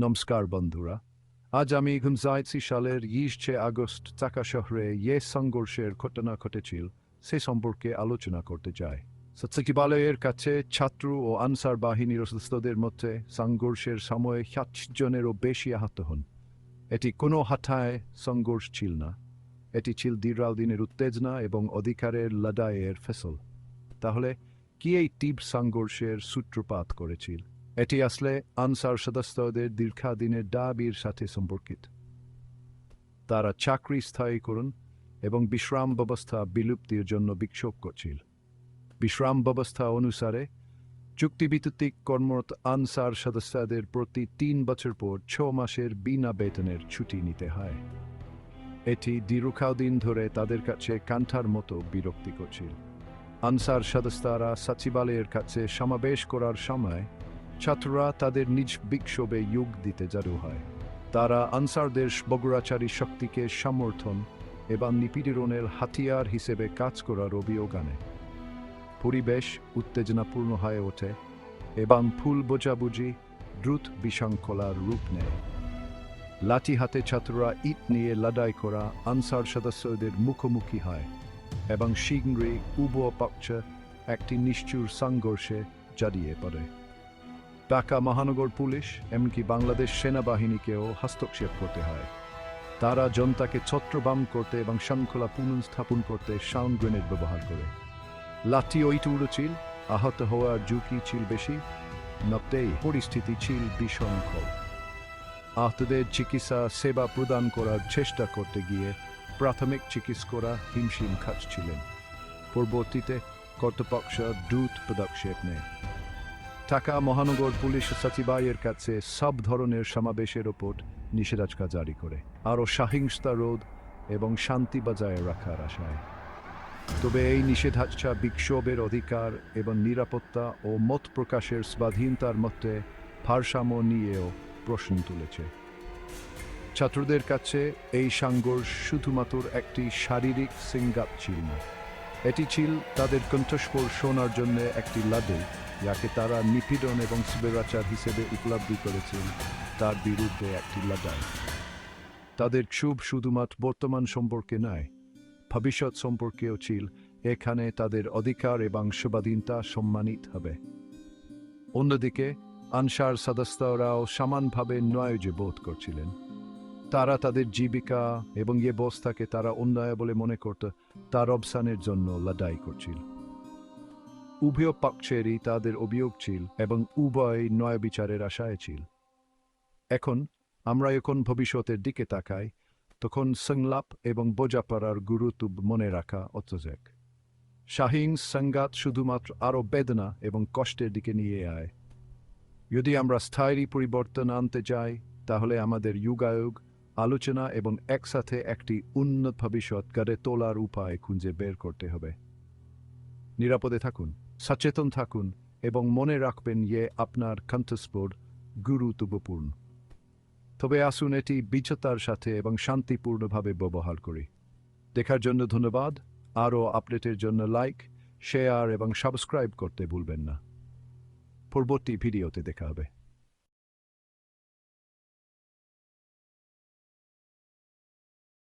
নমস্কার বন্ধুরা, আজ আমি ঘুমজাইছি সালের ২০ আগস্ট ঢাকা শহরে সংঘর্ষের ঘটনা ঘটেছিল সে সম্পর্কে আলোচনা করতে চাই। সচিবালয়ের কাছে ছাত্র ও আনসার বাহিনীর সদস্যদের মধ্যে সংঘর্ষের সময় ৭০ জনেরও বেশি আহত হন। এটি কোনো হাঁটায় সংঘর্ষ ছিল না, এটি ছিল দীর্ঘদিনের উত্তেজনা এবং অধিকারের লড়াইয়ের ফসল। তাহলে কি এই তীব্র সংঘর্ষের সূত্রপাত করেছিল? এটি আসলে আনসার সদস্যদের দীর্ঘদিনের দাবির সাথে সম্পর্কিত। তারা চাকরি স্থায়ীকরণ এবং বিশ্রাম ব্যবস্থা বিলুপ্তির জন্য বিক্ষোভ করছিল। বিশ্রাম ব্যবস্থা অনুসারে চুক্তিভিত্তিক কর্মরত আনসার সদস্যদের প্রতি ৩ বছর পর ৬ মাসের বিনা বেতনের ছুটি নিতে হয়। এটি দীর্ঘদিন ধরে তাদের কাছে কান্ঠার মতো বিরক্তিকর ছিল। আনসার সদস্যরা সচিবালয়ের কাছে সমাবেশ করার সময় ছাত্ররা তাদের নিজ বিক্ষোভে যোগ দিতে জড়ো হয়। তারা আনসারদের বগুড়াচারী শক্তিকে সমর্থন এবং নিপীড়নের হাতিয়ার হিসেবে কাজ করার অভিযোগ আনে। পরিবেশ উত্তেজনাপূর্ণ হয়ে ওঠে এবং ভুল বোঝাবুঝি দ্রুত বিশৃঙ্খলার রূপ নেয়। লাঠি হাতে ছাত্ররা ইট নিয়ে লড়াই করা আনসার সদস্যদের মুখোমুখি হয় এবং শীঘ্রই উভয় পক্ষ একটি নিষ্ঠুর সংঘর্ষে জড়িয়ে পড়ে। ঢাকা মহানগর পুলিশ এমনকি বাংলাদেশ সেনাবাহিনীকেও হস্তক্ষেপ করতে হয়। তারা জনতাকে ছত্রভঙ্গ করতে এবং শৃঙ্খলা পুনঃস্থাপন করতে সাউন্ড গ্রেনেড ব্যবহার করে। লাঠি ওইটুকু ছিল, আহত হওয়ার ঝুঁকি ছিল বেশি, নব্বই পরিস্থিতি ছিল বিশৃঙ্খল। আহতদের চিকিৎসা সেবা প্রদান করার চেষ্টা করতে গিয়ে প্রাথমিক চিকিৎসকরা হিমশিম খাচ্ছিলেন। পরবর্তীতে কর্তৃপক্ষ দ্রুত পদক্ষেপ নেয়। ঢাকা মহানগর পুলিশ সচিবালয়ের কাছে সব ধরনের সমাবেশের ওপর নিষেধাজ্ঞা জারি করে, আরও সহিংসতা রোধ এবং শান্তি বজায় রাখার আশায়। তবে এই নিষেধাজ্ঞা বিক্ষোভের অধিকার এবং নিরাপত্তা ও মত প্রকাশের স্বাধীনতার মধ্যে ভারসাম্য নিয়েও প্রশ্ন তুলেছে। ছাত্রদের কাছে এই সংঘর্ষ শুধুমাত্র একটি শারীরিক সংঘাত ছিল না, এটি ছিল তাদের কণ্ঠস্বর শোনার জন্য একটি লড়াই, যাকে তারা নিপীড়ন এবং স্বৈরাচার হিসেবে উপলব্ধি করেছিল, তার বিরুদ্ধে একটি লড়াই। তাদের ক্ষোভ শুধুমাত্র বর্তমান সম্পর্কে নয়, ভবিষ্যৎ সম্পর্কেও ছিল। এখানে তাদের অধিকার এবং স্বাধীনতা সম্মানিত হবে। অন্যদিকে আনসার সদস্যরাও সমানভাবে ন্যায্য বোধ করছিলেন। তারা তাদের জীবিকা এবং যে ব্যবস্থাকে তারা অন্যায় বলে মনে করত তার অবসানের জন্য লড়াই করছিল। উভয় পক্ষেরই তাদের অভিযোগ ছিল এবং উভয় ন্যায় বিচারের আশায় ছিল। আমরা যখন ভবিষ্যতের দিকে তাকাই, তখন সংলাপ এবং বোঝাপড়ার গুরুত্ব মনে রাখা আবশ্যক। সহিংস সংঘাত শুধুমাত্র আরও বেদনা এবং কষ্টের দিকে নিয়ে আয়। যদি আমরা স্থায়ী পরিবর্তন আনতে চাই, তাহলে আমাদের যোগাযোগ, আলোচনা এবং একসাথে একটি উন্নত ভবিষ্যৎ গড়ে তোলার উপায় খুঁজে বের করতে হবে। নিরাপদে থাকুন, সচেতন থাকুন এবং মনে রাখবেন যে আপনার কণ্ঠস্বর গুরুত্বপূর্ণ। তবে আসুন এটি বিচতার সাথে এবং শান্তিপূর্ণভাবে ব্যবহার করি। দেখার জন্য ধন্যবাদ। আরও আপডেটের জন্য লাইক, শেয়ার এবং সাবস্ক্রাইব করতে ভুলবেন না। পরবর্তী ভিডিওতে দেখা হবে।